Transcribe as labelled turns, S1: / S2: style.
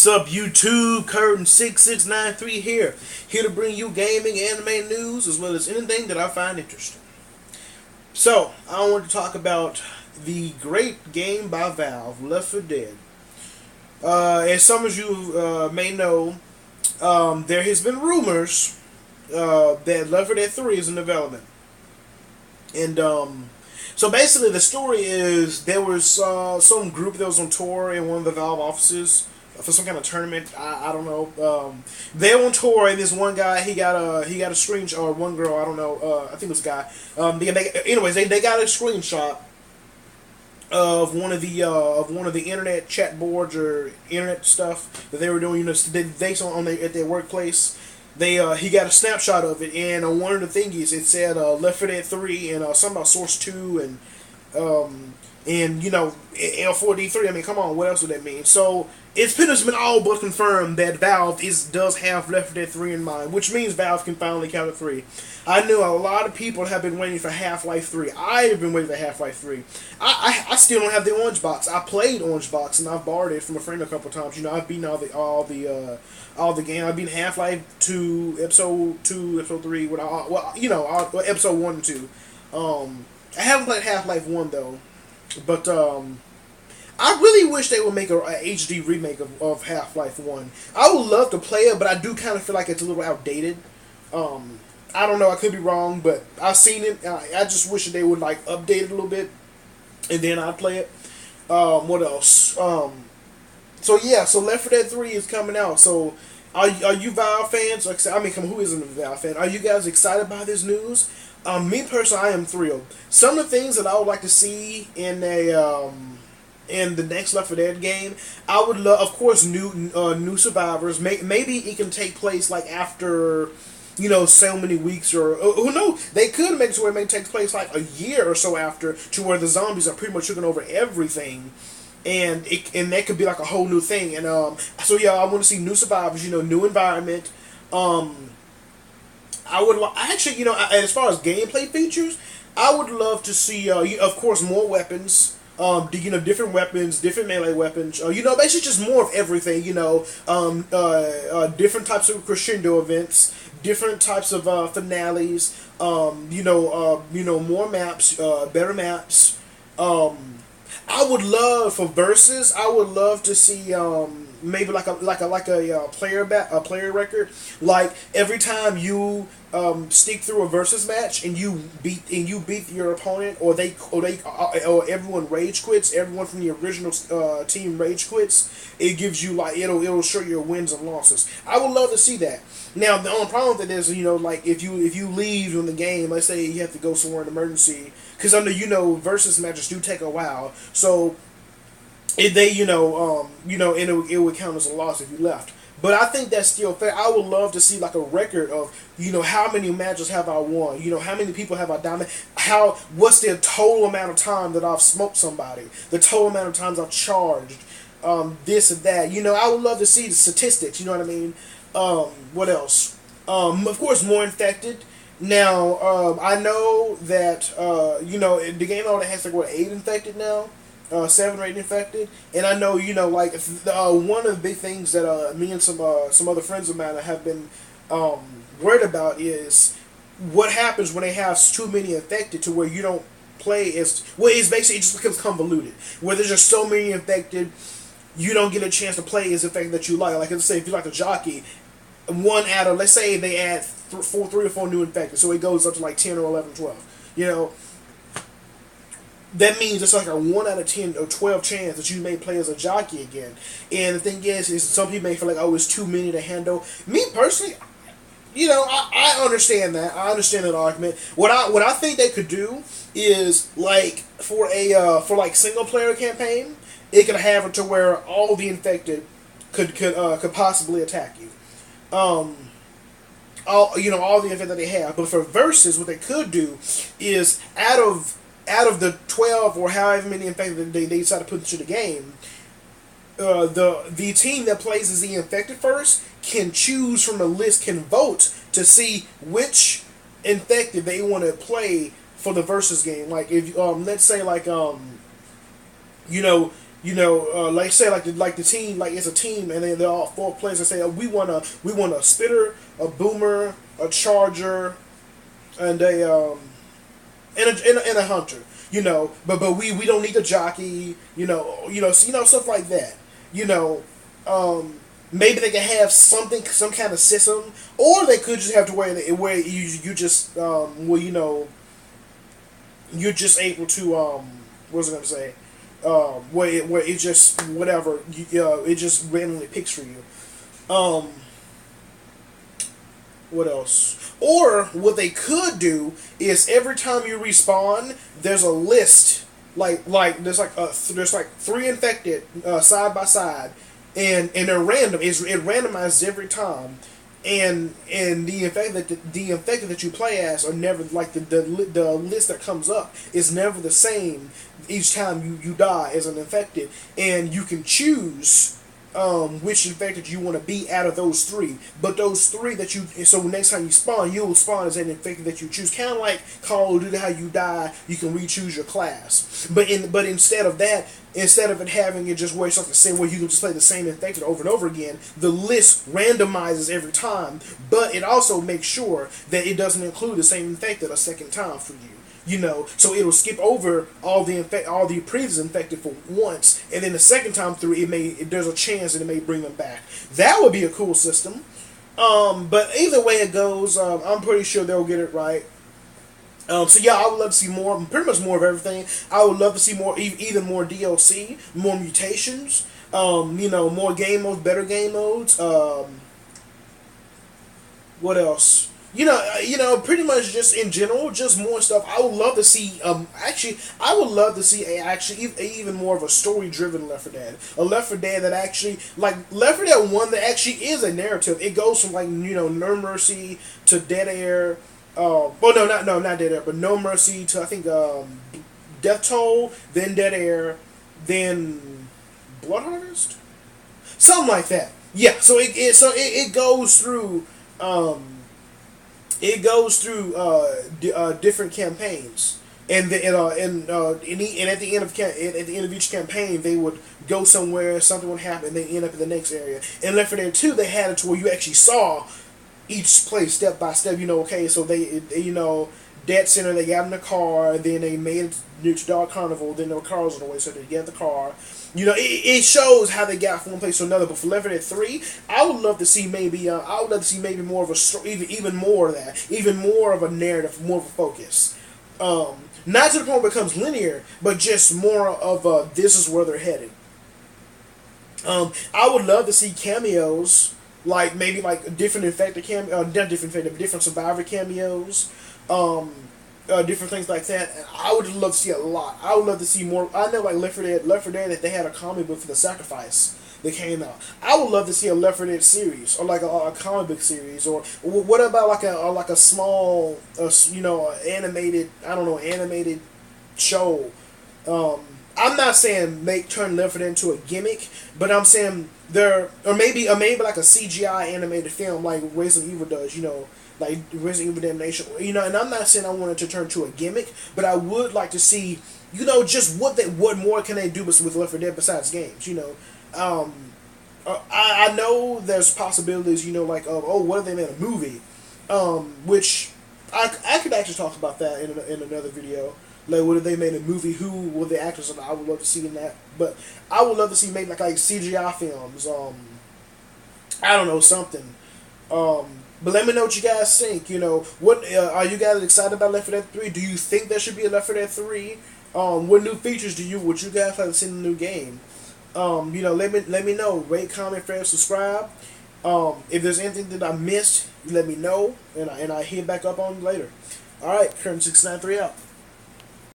S1: Sub YouTube, Curtain6693 here to bring you gaming, anime news, as well as anything that I find interesting. So, I want to talk about the great game by Valve, Left 4 Dead. As some of you may know, there has been rumors that Left 4 Dead 3 is in development. And so basically the story is there was some group that was on tour in one of the Valve offices for some kind of tournament. I don't know. They're on tour, and this one guy he got a screenshot, or one girl, I don't know. I think it was a guy. Anyways, they got a screenshot of one of the internet chat boards or internet stuff that they were doing. You know, they on at their workplace. He got a snapshot of it, and on one of the thingies it said Left 4 Dead 3 and something about Source 2 and you know L4D3. I mean, come on, what else would that mean? So it's pretty much been all but confirmed that Valve does have Left 4 Dead 3 in mind, which means Valve can finally count 3. I know a lot of people have been waiting for Half-Life 3. I have been waiting for Half-Life 3. I still don't have the Orange Box. I played Orange Box and I've borrowed it from a friend a couple times. You know, I've beaten all the game. I've beaten Half-Life 2, Episode 2, Episode 3. Episode 1 and 2. I haven't played Half-Life 1 though, but I really wish they would make a HD remake of Half-Life 1. I would love to play it, but I do kind of feel like it's a little outdated. I don't know, I could be wrong, but I've seen it. I just wish that they would like update it a little bit, and then I'd play it. What else? So Left 4 Dead 3 is coming out. So are you Valve fans? I mean, who isn't a Valve fan? Are you guys excited by this news? Me personally, I am thrilled. Some of the things that I would like to see in the next Left 4 Dead game, I would love, of course, new survivors. Maybe it can take place like after, so many weeks, or who knows? They could make it to where it may take place like a year or so after, to where the zombies are pretty much taking over everything, and that could be like a whole new thing. And I want to see new survivors, new environment. I would actually, as far as gameplay features, I would love to see, of course, more weapons. Different weapons, different melee weapons. Basically just more of everything. Different types of crescendo events, different types of finales. More maps, better maps. I would love for versus. I would love to see maybe like a player record. Like every time you stick through a versus match and you beat your opponent, or everyone rage quits. Everyone from the original team rage quits. It gives you it'll show your wins and losses. I would love to see that. Now the only problem with it is if you leave in the game, let's say you have to go somewhere in emergency, because I know versus matches do take a while. So it would count as a loss if you left. But I think that's still fair. I would love to see like a record of, how many matches have I won? How many people have I dominated? What's the total amount of time that I've smoked somebody? The total amount of times I've charged, this and that. I would love to see the statistics, you know what I mean? What else? Of course, more infected. Now, I know that, the game only has 8 infected now. 7 or 8 infected, and I know one of the big things that me and some other friends of mine have been worried about is what happens when they have too many infected, to where you don't play as well. It's basically, it just becomes convoluted, where there's just so many infected, you don't get a chance to play as infected that you like. Like, let's say if you like a jockey, let's say they add 3 or 4 new infected, so it goes up to like 10 or 11, 12. That means it's like a 1 out of 10 or 12 chance that you may play as a jockey again. And the thing is some people may feel like, it's too many to handle. Me personally, I understand that. I understand that argument. What I think they could do is like for single player campaign, it could have it to where all the infected could possibly attack you. All the infected that they have. But for versus, what they could do is out of the 12 or however many infected they decide to put into the game, the team that plays as the infected first can choose from the list, can vote to see which infected they want to play for the versus game. Like if let's say Like say like the team, like it's a team, and then they're all four players that say, we want a spitter, a boomer, a charger, and a hunter. But we don't need a jockey. Stuff like that. You know, maybe they can have some kind of system, or they could just have to where you just you're just able to what was I gonna say where it just whatever it just randomly picks for you. Um, what else? Or what they could do is every time you respawn, there's a list there's like three infected side by side, and they're random. It randomizes every time, and the infected that you play as are never like the list that comes up is never the same each time you die as an infected, and you can choose which infected you want to be out of those three. But those three that so next time you spawn, you'll spawn as an infected that you choose. Kind of like Call of Duty, how you die, you can re-choose your class. But instead of that, instead of it having it just where it's like the same way, you can just play the same infected over and over again. The list randomizes every time, but it also makes sure that it doesn't include the same infected a second time for you. So it'll skip over all the previous infected for once, and then the second time through, there's a chance that it may bring them back. That would be a cool system. But either way it goes, I'm pretty sure they'll get it right. So yeah, I would love to see more, pretty much more of everything. I would love to see more, even more DLC, more mutations. More game modes, better game modes. What else? Pretty much just in general, just more stuff. I would love to see. I would love to see even more of a story-driven Left 4 Dead. A Left 4 Dead that actually, like Left 4 Dead 1, that actually is a narrative. It goes from No Mercy to Dead Air. Not Dead Air, but No Mercy to I think Death Toll, then Dead Air, then Blood Harvest, something like that. Yeah. So it goes through. It goes through different campaigns, and at the end of each campaign, they would go somewhere, something would happen, and they end up in the next area. In Left 4 Dead 2, they had it to where you actually saw each place step by step. Okay, so Dead Center, they got in the car, then they made it to Dark Carnival, then there were cars on the way, so they get the car. It shows how they got from one place to another. But for Left 4 Dead 3, I would love to see maybe more of a story, even more of that, even more of a narrative, more of a focus. Not to the point where it becomes linear, but just more of a this is where they're headed. I would love to see cameos, like maybe like different infected not different infected, but different survivor cameos. Different things like that. And I would love to see a lot. I would love to see more. I know like Left 4 Dead that they had a comic book for the Sacrifice that came out. I would love to see a Left 4 Dead series, or like a comic book series, or what about like a small animated show. I'm not saying turn Left 4 Dead into a gimmick, but I'm saying or maybe like a CGI animated film like Resident Evil does. Like Resident Evil Damnation, and I'm not saying I want it to turn to a gimmick, but I would like to see, just what more can they do with Left 4 Dead besides games, I know there's possibilities, like what if they made a movie, which I could actually talk about that in another video. Like, what if they made a movie? Who were the actors that I would love to see in that? But I would love to see maybe like CGI films. I don't know, something. But let me know what you guys think. What are you guys excited about Left 4 Dead 3? Do you think there should be a Left 4 Dead 3? What new features would you guys like to see in the new game? Let me know. Rate, comment, favorite, subscribe. If there's anything that I missed, let me know, and I hit back up on later. All right, Curtain 693 out.